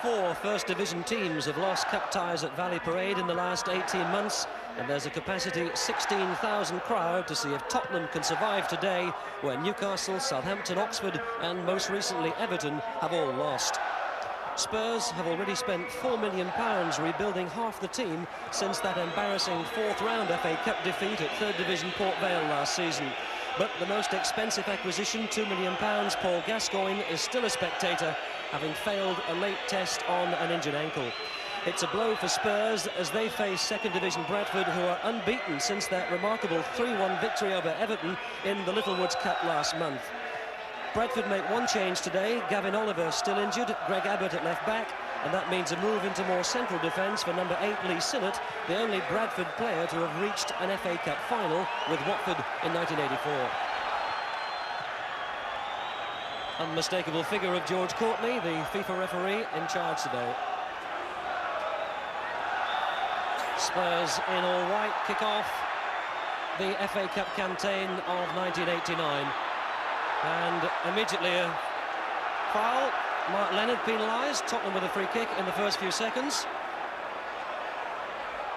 4 First Division teams have lost cup ties at Valley Parade in the last 18 months, and there's a capacity 16,000 crowd to see if Tottenham can survive today, where Newcastle, Southampton, Oxford and most recently Everton have all lost. Spurs have already spent £4 million rebuilding half the team since that embarrassing 4th round FA Cup defeat at 3rd Division Port Vale last season. But the most expensive acquisition, £2 million, Paul Gascoigne, is still a spectator, having failed a late test on an injured ankle. It's a blow for Spurs as they face 2nd Division Bradford, who are unbeaten since that remarkable 3-1 victory over Everton in the Littlewoods Cup last month. Bradford make one change today. Gavin Oliver still injured, Greg Abbott at left back, and that means a move into more central defence for number 8 Lee Sinnott, the only Bradford player to have reached an FA Cup final with Watford in 1984. Unmistakable figure of George Courtney, the FIFA referee in charge today. Spurs in all white kick off the FA Cup campaign of 1989. And immediately a foul. Mark Leonard penalised, Tottenham with a free kick in the first few seconds.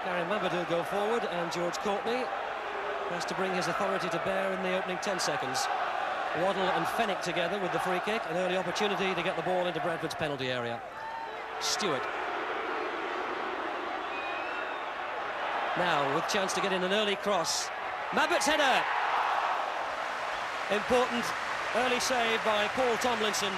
Gary Mabbutt will go forward, and George Courtney has to bring his authority to bear in the opening 10 seconds. Waddle and Fenwick together with the free kick, an early opportunity to get the ball into Bradford's penalty area. Stewart. Now with chance to get in an early cross. Mabbutt's header! Important early save by Paul Tomlinson.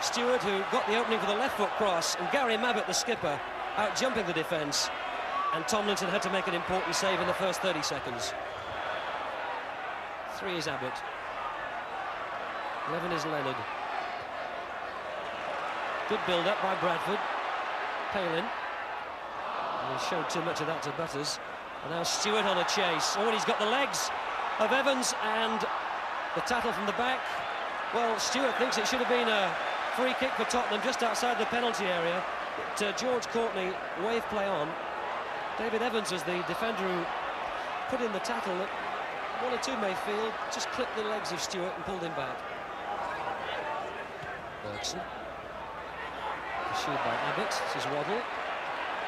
Stewart, who got the opening for the left foot cross, and Gary Mabbutt, the skipper, out jumping the defence, and Tomlinson had to make an important save in the first 30 seconds. 3 is Abbott. 11 is Leonard. Good build-up by Bradford. Palin. And he showed too much of that to Butters. And now Stewart on a chase. Oh, and he's got the legs of Evans, and the tackle from the back. Well, Stewart thinks it should have been a free kick for Tottenham just outside the penalty area. But George Courtney wave play on. David Evans was the defender who put in the tackle that one or two may feel just clipped the legs of Stewart and pulled him back. Bergson. Pursued by Abbott. This is Waddle.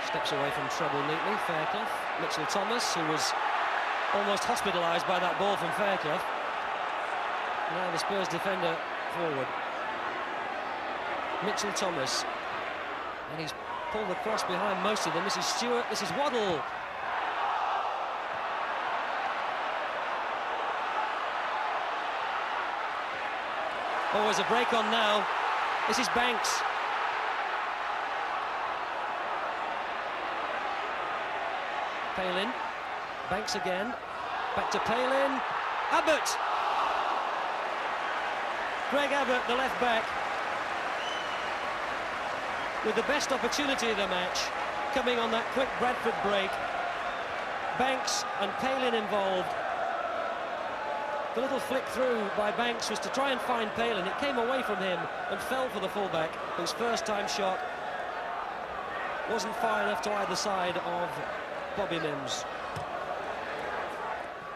Steps away from trouble neatly. Fairclough. Mitchell Thomas, who was almost hospitalised by that ball from Fairclough. Now the Spurs defender forward. Mitchell Thomas. And he's pulled the cross behind most of them. This is Stewart. This is Waddle. Oh, there's a break on now. This is Banks. Palin, Banks again, back to Palin, Abbott! Greg Abbott, the left back, with the best opportunity of the match, coming on that quick Bradford break. Banks and Palin involved. The little flick through by Banks was to try and find Palin. It came away from him and fell for the fullback, whose first-time shot wasn't far enough to either side of Bobby Mims.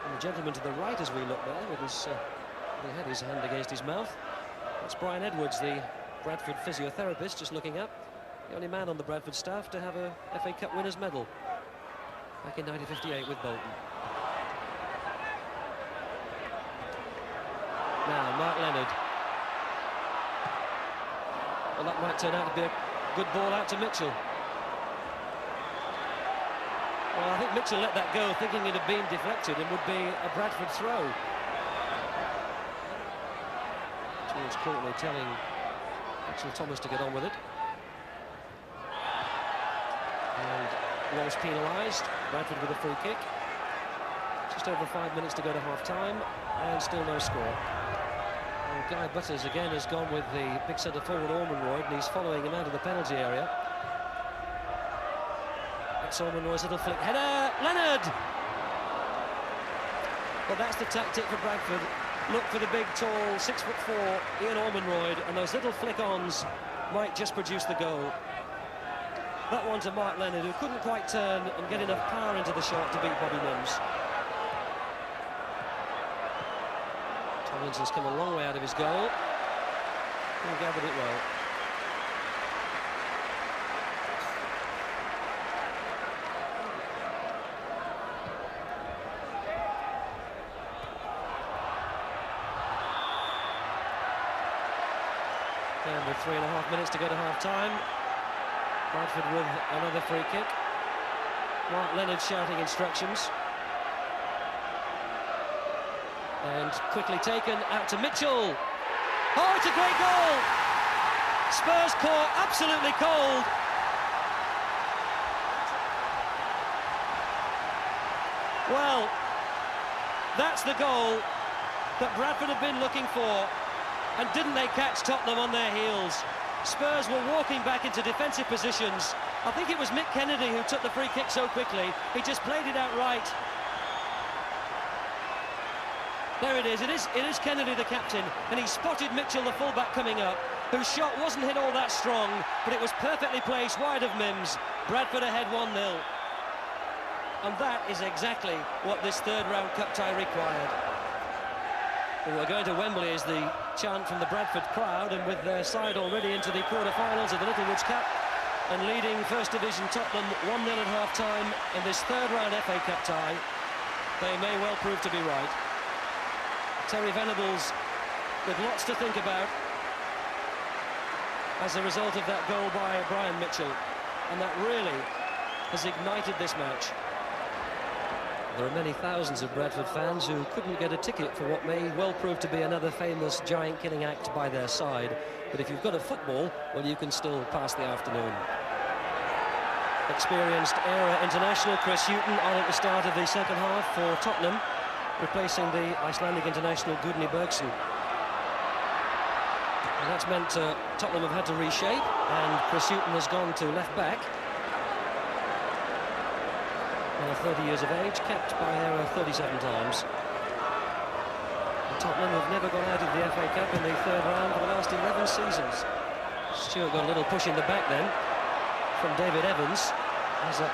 And the gentleman to the right, as we look there, with his, he had his hand against his mouth. That's Brian Edwards, the Bradford physiotherapist, just looking up. The only man on the Bradford staff to have a FA Cup winners' medal back in 1958 with Bolton. Now, Mark Leonard. Well, that might turn out to be a good ball out to Mitchell. Well, I think Mitchell let that go, thinking it had been deflected and would be a Bradford throw. George Courtney telling Mitchell Thomas to get on with it. And Walsh penalised. Bradford with a free kick. Just over 5 minutes to go to half-time, and still no score. And Guy Butters again has gone with the big centre-forward Ormonroyd, and he's following him out of the penalty area. Ormonroyd's little flick header, Leonard! Well, that's the tactic for Bradford. Look for the big, tall, 6'4" Ian Ormonroyd, and those little flick-ons might just produce the goal. That one to Mark Leonard, who couldn't quite turn and get enough power into the shot to beat Bobby Mims. Tomlinson's come a long way out of his goal. He gathered it well. And with 3.5 minutes to go to half-time, Bradford with another free kick. Mark Leonard shouting instructions. And quickly taken out to Mitchell. Oh, it's a great goal! Spurs caught absolutely cold. Well, that's the goal that Bradford have been looking for. And didn't they catch Tottenham on their heels? Spurs were walking back into defensive positions. I think it was Mick Kennedy who took the free kick so quickly. He just played it out right. There it is. It is Kennedy, the captain, and he spotted Mitchell, the fullback, coming up, whose shot wasn't hit all that strong, but it was perfectly placed wide of Mims. Bradford ahead 1-0. And that is exactly what this third-round cup tie required. Well, we're going to Wembley is the chant from the Bradford crowd, and with their side already into the quarter-finals of the Littlewoods Cup and leading First Division Tottenham 1-0 at half-time in this third-round FA Cup tie, they may well prove to be right. Terry Venables with lots to think about as a result of that goal by Brian Mitchell, and that really has ignited this match. There are many thousands of Bradford fans who couldn't get a ticket for what may well prove to be another famous giant-killing act by their side. But if you've got a football, well, you can still pass the afternoon. Experienced era international Chris Hughton on at the start of the second half for Tottenham, replacing the Icelandic international Gudni Bergson. And that's meant Tottenham have had to reshape, and Chris Hughton has gone to left-back. 30 years of age, capped by Error 37 times. And Tottenham have never gone out of the FA Cup in the third round for the last 11 seasons. Stewart got a little push in the back then from David Evans as that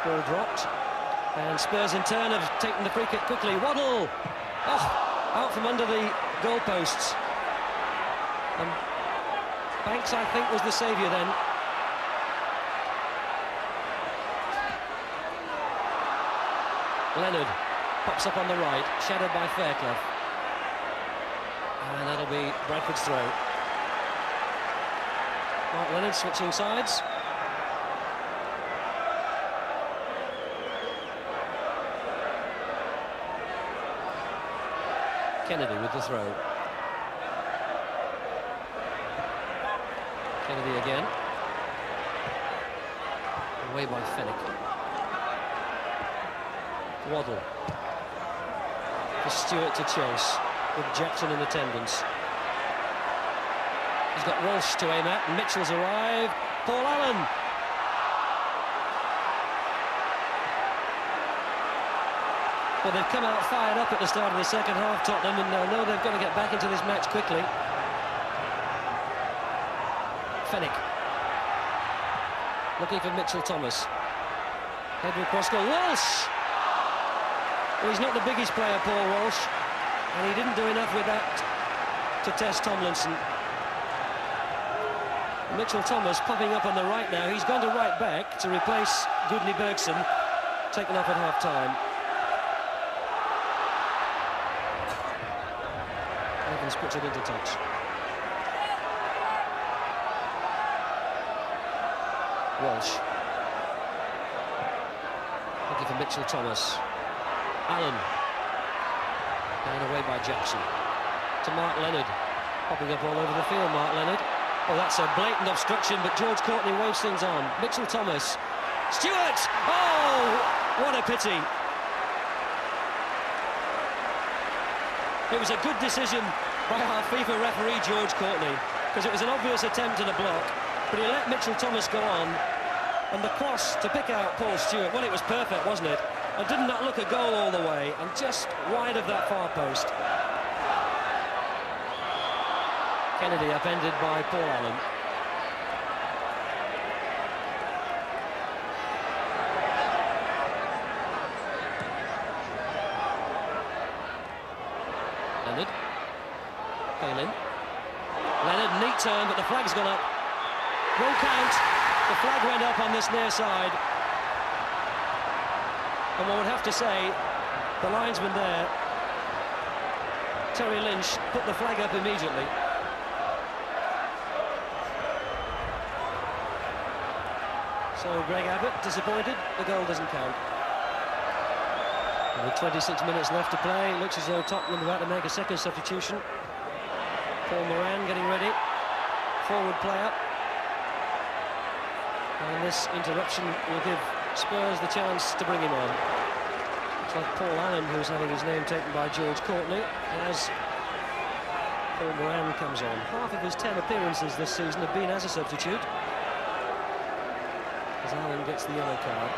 ball dropped. And Spurs in turn have taken the free kick quickly. Waddle! Oh, out from under the goalposts. And Banks, I think, was the saviour then. Leonard pops up on the right, shadowed by Fairclough. And that'll be Bradford's throw. Mark Leonard switching sides. Kennedy with the throw. Kennedy again. Away by Fennick. Waddle for Stewart to chase, with Jackson in attendance. He's got Walsh to aim at, and Mitchell's arrived. Paul Allen. Well, they've come out fired up at the start of the second half, Tottenham, and they'll know they've got to get back into this match quickly. Fennick looking for Mitchell Thomas. Head with cross goal. Walsh! Well, he's not the biggest player, Paul Walsh, and he didn't do enough with that to test Tomlinson. Mitchell Thomas popping up on the right now. He's gone to right back to replace Gudni Bergson, taken off at half-time. Evans puts it into touch. Walsh. Looking for Mitchell Thomas. Allen, down away by Jackson. To Mark Leonard, popping up all over the field, Mark Leonard. Oh, that's a blatant obstruction, but George Courtney waves things on. Mitchell Thomas. Stewart! Oh, what a pity. It was a good decision by our FIFA referee, George Courtney, because it was an obvious attempt at a block, but he let Mitchell Thomas go on. And the cross to pick out Paul Stewart, well, it was perfect, wasn't it? And did not look a goal all the way, and just wide of that far post. Kennedy upended by Paul Allen. Leonard. Palin. Leonard, neat turn, but the flag's gone up. Won't count. The flag went up on this near side. And one would have to say, the linesman there, Terry Lynch, put the flag up immediately. So Greg Abbott disappointed, the goal doesn't count. And with 26 minutes left to play, it looks as though Tottenham are about to make a second substitution. Paul Moran getting ready, forward player. And this interruption will give Spurs the chance to bring him on. It's like Paul Allen, who's having his name taken by George Courtney, as Paul Moran comes on. Half of his 10 appearances this season have been as a substitute, as Allen gets the yellow card.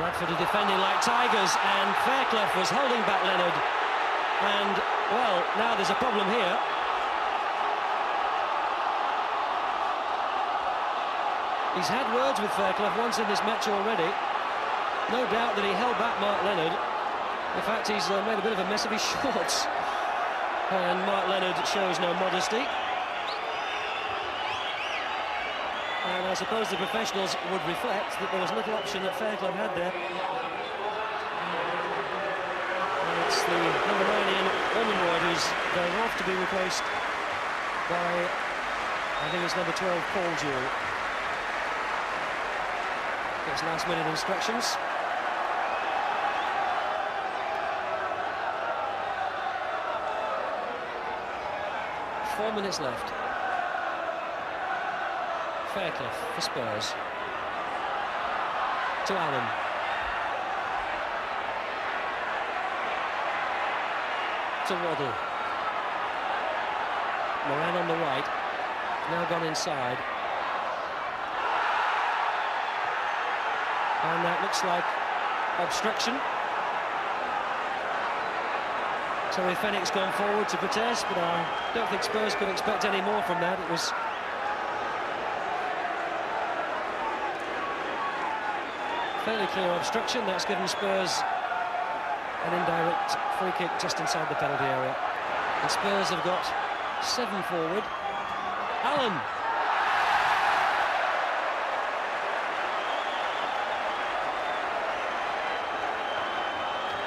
Bradford are defending like tigers, and Fairclough was holding back Leonard. And, well, now there's a problem here. He's had words with Fairclough once in this match already. No doubt that he held back Mark Leonard. In fact, he's made a bit of a mess of his shorts. And Mark Leonard shows no modesty. And I suppose the professionals would reflect that there was little option that Fairclough had there. And it's the number 9 Ian Ormonroyd who's going off to be replaced by, I think it's number 12, Paul Jewell. Gets last-minute instructions. Four minutes left. Fairclough for Spurs. To Allen. To Waddle. Moran on the right. Now gone inside. And that looks like obstruction. Terry Fenwick's gone forward to protest, but I don't think Spurs could expect any more from that. It was fairly clear obstruction. That's given Spurs an indirect free kick just inside the penalty area. And Spurs have got 7 forward. Allen.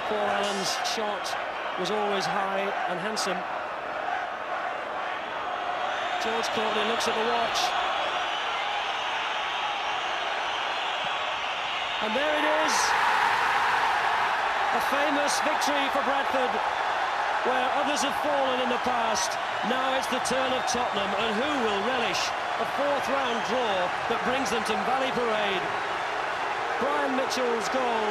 Paul Allen's shot was always high and handsome. George Courtney looks at the watch. And there it is. A famous victory for Bradford, where others have fallen in the past. Now it's the turn of Tottenham, and who will relish a 4th round draw that brings them to Valley Parade? Brian Mitchell's goal.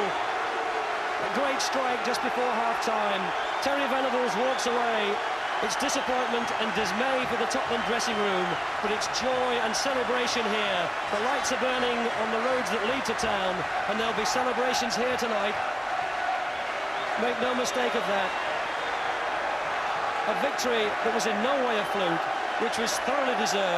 A great strike just before half-time. Terry Venables walks away. It's disappointment and dismay for the Tottenham dressing room, but it's joy and celebration here. The lights are burning on the roads that lead to town, and there'll be celebrations here tonight. Make no mistake of that. A victory that was in no way a fluke, which was thoroughly deserved.